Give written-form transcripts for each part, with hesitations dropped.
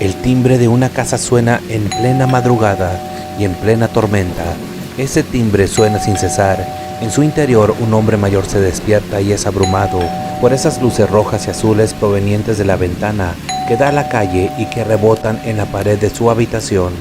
El timbre de una casa suena en plena madrugada y en plena tormenta. Ese timbre suena sin cesar. En su interior un hombre mayor se despierta y es abrumado por esas luces rojas y azules provenientes de la ventana que da a la calle y que rebotan en la pared de su habitación.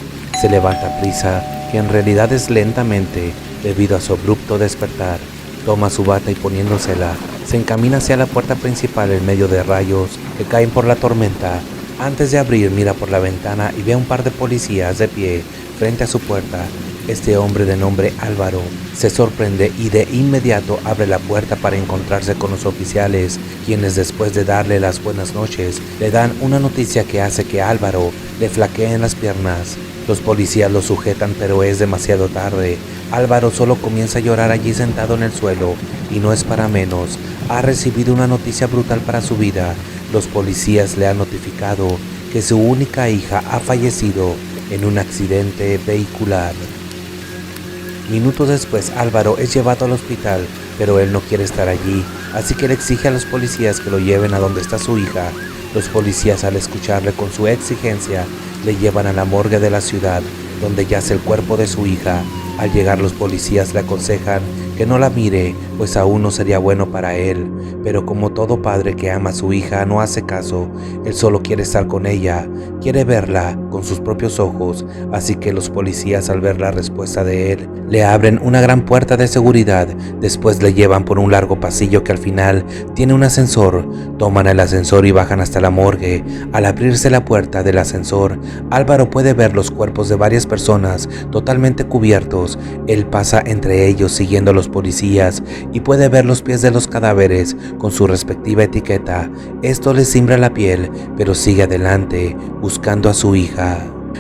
Se levanta a prisa, que en realidad es lentamente debido a su abrupto despertar. Toma su bata y poniéndosela, se encamina hacia la puerta principal en medio de rayos que caen por la tormenta. Antes de abrir, mira por la ventana y ve a un par de policías de pie frente a su puerta. Este hombre de nombre Álvaro se sorprende y de inmediato abre la puerta para encontrarse con los oficiales, quienes después de darle las buenas noches, le dan una noticia que hace que Álvaro le flaquee en las piernas. Los policías lo sujetan, pero es demasiado tarde. Álvaro solo comienza a llorar allí sentado en el suelo, y no es para menos. Ha recibido una noticia brutal para su vida. Los policías le han notificado que su única hija ha fallecido en un accidente vehicular. Minutos después, Álvaro es llevado al hospital, pero él no quiere estar allí, así que le exige a los policías que lo lleven a donde está su hija. Los policías, al escucharle con su exigencia, le llevan a la morgue de la ciudad, donde yace el cuerpo de su hija. Al llegar, los policías le aconsejan que no la mire, pues aún no sería bueno para él. Pero como todo padre que ama a su hija, no hace caso. Él solo quiere estar con ella, quiere verla con sus propios ojos. Así que los policías, al ver la respuesta de él, le abren una gran puerta de seguridad. Después le llevan por un largo pasillo que al final tiene un ascensor. Toman el ascensor y bajan hasta la morgue. Al abrirse la puerta del ascensor, Álvaro puede ver los cuerpos de varias personas totalmente cubiertos. Él pasa entre ellos siguiendo a los policías y puede ver los pies de los cadáveres con su respectiva etiqueta. Esto le cimbra la piel, pero sigue adelante buscando a su hija.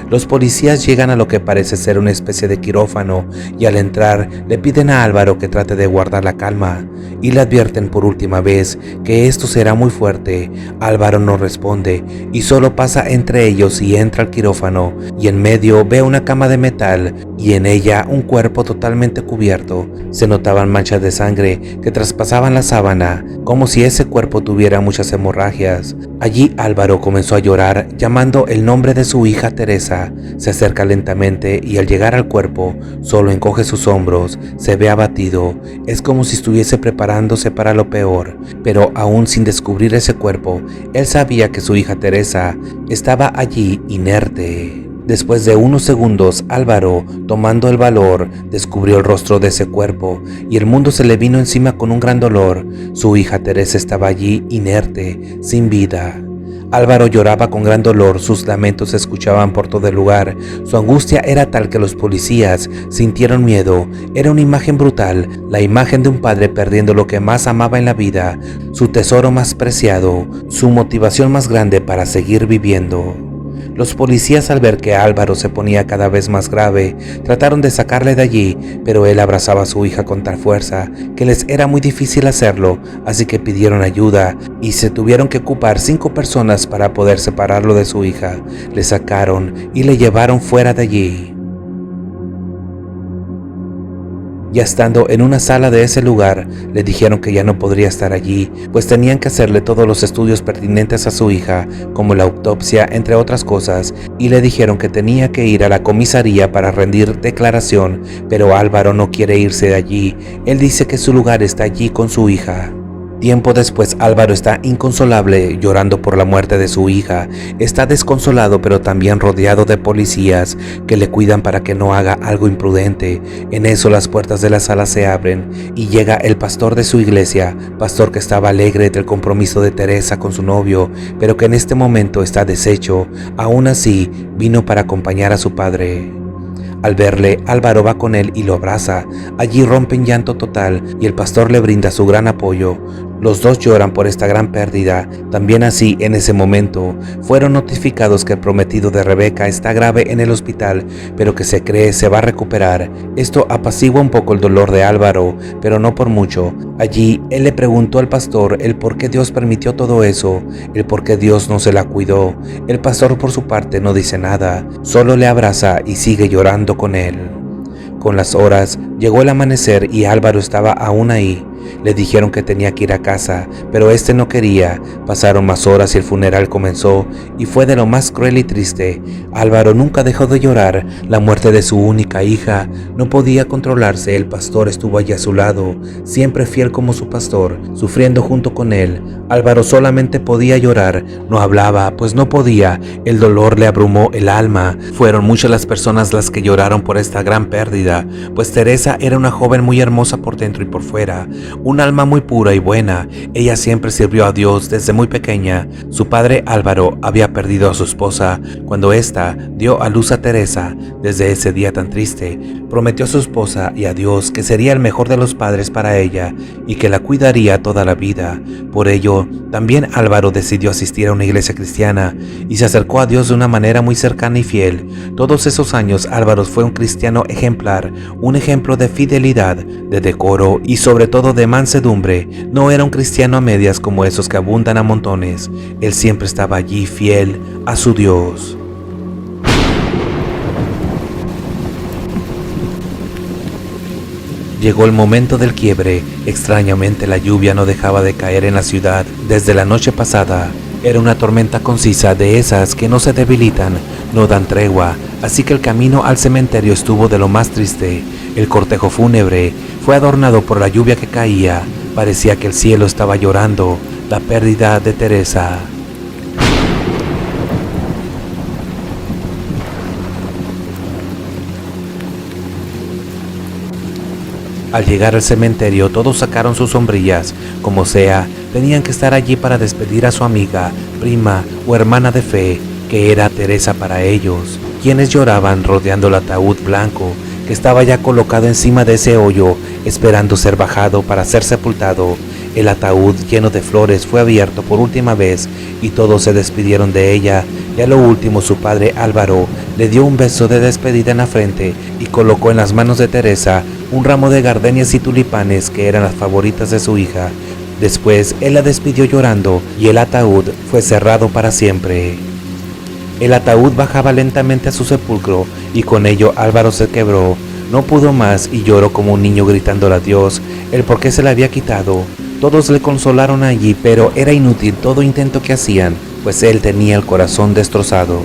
Los policías llegan a lo que parece ser una especie de quirófano y al entrar le piden a Álvaro que trate de guardar la calma y le advierten por última vez que esto será muy fuerte. Álvaro no responde y solo pasa entre ellos y entra al quirófano, y en medio ve una cama de metal y en ella un cuerpo totalmente cubierto. Se notaban manchas de sangre que traspasaban la sábana, como si ese cuerpo tuviera muchas hemorragias. Allí Álvaro comenzó a llorar llamando el nombre de su hija Teresa. Se acerca lentamente y al llegar al cuerpo solo encoge sus hombros, se ve abatido. Es como si estuviese preparándose para lo peor, pero aún sin descubrir ese cuerpo, él sabía que su hija Teresa estaba allí inerte. Después de unos segundos, Álvaro, tomando el valor, descubrió el rostro de ese cuerpo y el mundo se le vino encima con un gran dolor. Su hija Teresa estaba allí inerte, sin vida. Álvaro lloraba con gran dolor, sus lamentos se escuchaban por todo el lugar. Su angustia era tal que los policías sintieron miedo. Era una imagen brutal, la imagen de un padre perdiendo lo que más amaba en la vida, su tesoro más preciado, su motivación más grande para seguir viviendo. Los policías, al ver que Álvaro se ponía cada vez más grave, trataron de sacarle de allí, pero él abrazaba a su hija con tal fuerza que les era muy difícil hacerlo, así que pidieron ayuda y se tuvieron que ocupar 5 personas para poder separarlo de su hija. Le sacaron y le llevaron fuera de allí. Ya estando en una sala de ese lugar, le dijeron que ya no podría estar allí, pues tenían que hacerle todos los estudios pertinentes a su hija, como la autopsia, entre otras cosas, y le dijeron que tenía que ir a la comisaría para rendir declaración, pero Álvaro no quiere irse de allí. Él dice que su lugar está allí con su hija. Tiempo después, Álvaro está inconsolable, llorando por la muerte de su hija. Está desconsolado, pero también rodeado de policías que le cuidan para que no haga algo imprudente. En eso, las puertas de la sala se abren y llega el pastor de su iglesia, pastor que estaba alegre del compromiso de Teresa con su novio, pero que en este momento está deshecho. Aún así, vino para acompañar a su padre. Al verle, Álvaro va con él y lo abraza. Allí rompe en llanto total y el pastor le brinda su gran apoyo. Los dos lloran por esta gran pérdida. También así, en ese momento, fueron notificados que el prometido de Rebeca está grave en el hospital, pero que se cree se va a recuperar. Esto apacigua un poco el dolor de Álvaro, pero no por mucho. Allí, él le preguntó al pastor el por qué Dios permitió todo eso, el por qué Dios no se la cuidó. El pastor, por su parte, no dice nada, solo le abraza y sigue llorando con él. Con las horas, llegó el amanecer y Álvaro estaba aún ahí. Le dijeron que tenía que ir a casa, pero este no quería. Pasaron más horas y el funeral comenzó, y fue de lo más cruel y triste. Álvaro nunca dejó de llorar la muerte de su única hija. No podía controlarse. El pastor estuvo allí a su lado, siempre fiel como su pastor, sufriendo junto con él. Álvaro solamente podía llorar, no hablaba, pues no podía. El dolor le abrumó el alma. Fueron muchas las personas las que lloraron por esta gran pérdida, pues Teresa era una joven muy hermosa por dentro y por fuera, un alma muy pura y buena. Ella siempre sirvió a Dios desde muy pequeña. Su padre Álvaro había perdido a su esposa cuando ésta dio a luz a Teresa. Desde ese día tan triste, prometió a su esposa y a Dios que sería el mejor de los padres para ella y que la cuidaría toda la vida. Por ello, también Álvaro decidió asistir a una iglesia cristiana y se acercó a Dios de una manera muy cercana y fiel. Todos esos años Álvaro fue un cristiano ejemplar, un ejemplo de fidelidad, de decoro y sobre todo de mansedumbre. No era un cristiano a medias como esos que abundan a montones. Él siempre estaba allí fiel a su Dios. Llegó el momento del quiebre. Extrañamente la lluvia no dejaba de caer en la ciudad desde la noche pasada. Era una tormenta concisa, de esas que no se debilitan, no dan tregua, así que el camino al cementerio estuvo de lo más triste. El cortejo fúnebre fue adornado por la lluvia que caía. Parecía que el cielo estaba llorando la pérdida de Teresa. Al llegar al cementerio, todos sacaron sus sombrillas. Como sea, tenían que estar allí para despedir a su amiga, prima o hermana de fe, que era Teresa para ellos, quienes lloraban rodeando el ataúd blanco que estaba ya colocado encima de ese hoyo, esperando ser bajado para ser sepultado. El ataúd lleno de flores fue abierto por última vez y todos se despidieron de ella. Y a lo último su padre Álvaro le dio un beso de despedida en la frente y colocó en las manos de Teresa un ramo de gardenias y tulipanes que eran las favoritas de su hija. Después él la despidió llorando y el ataúd fue cerrado para siempre. El ataúd bajaba lentamente a su sepulcro y con ello Álvaro se quebró. No pudo más y lloró como un niño gritándole a Dios el por qué se le había quitado. Todos le consolaron allí, pero era inútil todo intento que hacían, pues él tenía el corazón destrozado.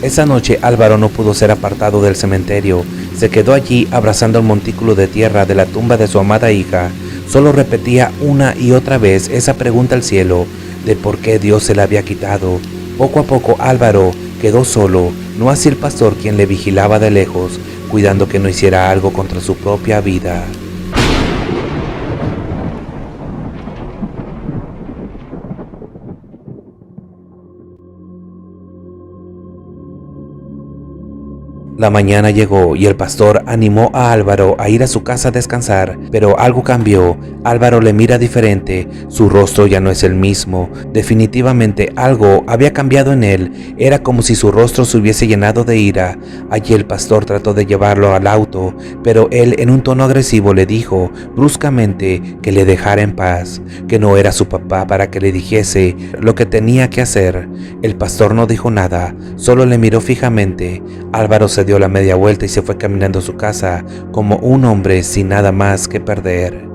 Esa noche Álvaro no pudo ser apartado del cementerio. Se quedó allí abrazando el montículo de tierra de la tumba de su amada hija. Solo repetía una y otra vez esa pregunta al cielo de por qué Dios se la había quitado. Poco a poco Álvaro quedó solo, no así el pastor, quien le vigilaba de lejos, cuidando que no hiciera algo contra su propia vida. La mañana llegó y el pastor animó a Álvaro a ir a su casa a descansar, pero algo cambió. Álvaro le mira diferente, su rostro ya no es el mismo. Definitivamente algo había cambiado en él, era como si su rostro se hubiese llenado de ira. Allí el pastor trató de llevarlo al auto, pero él en un tono agresivo le dijo bruscamente que le dejara en paz, que no era su papá para que le dijese lo que tenía que hacer. El pastor no dijo nada, solo le miró fijamente. Álvaro se dio la media vuelta y se fue caminando a su casa como un hombre sin nada más que perder.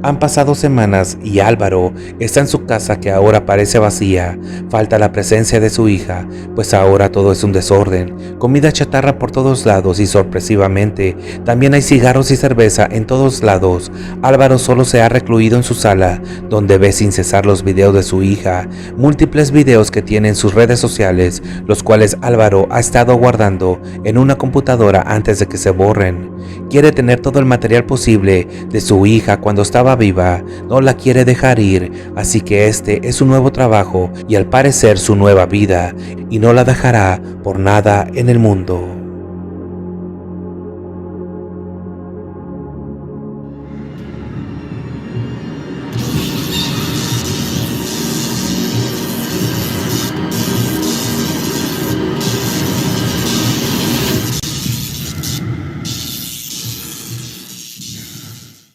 Han pasado semanas y Álvaro está en su casa, que ahora parece vacía. Falta la presencia de su hija, pues ahora todo es un desorden. Comida chatarra por todos lados y sorpresivamente también hay cigarros y cerveza en todos lados. Álvaro solo se ha recluido en su sala, donde ve sin cesar los videos de su hija, múltiples videos que tiene en sus redes sociales, los cuales Álvaro ha estado guardando en una computadora antes de que se borren. Quiere tener todo el material posible de su hija cuando estaba viva, no la quiere dejar ir, así que este es su nuevo trabajo y al parecer su nueva vida, y no la dejará por nada en el mundo.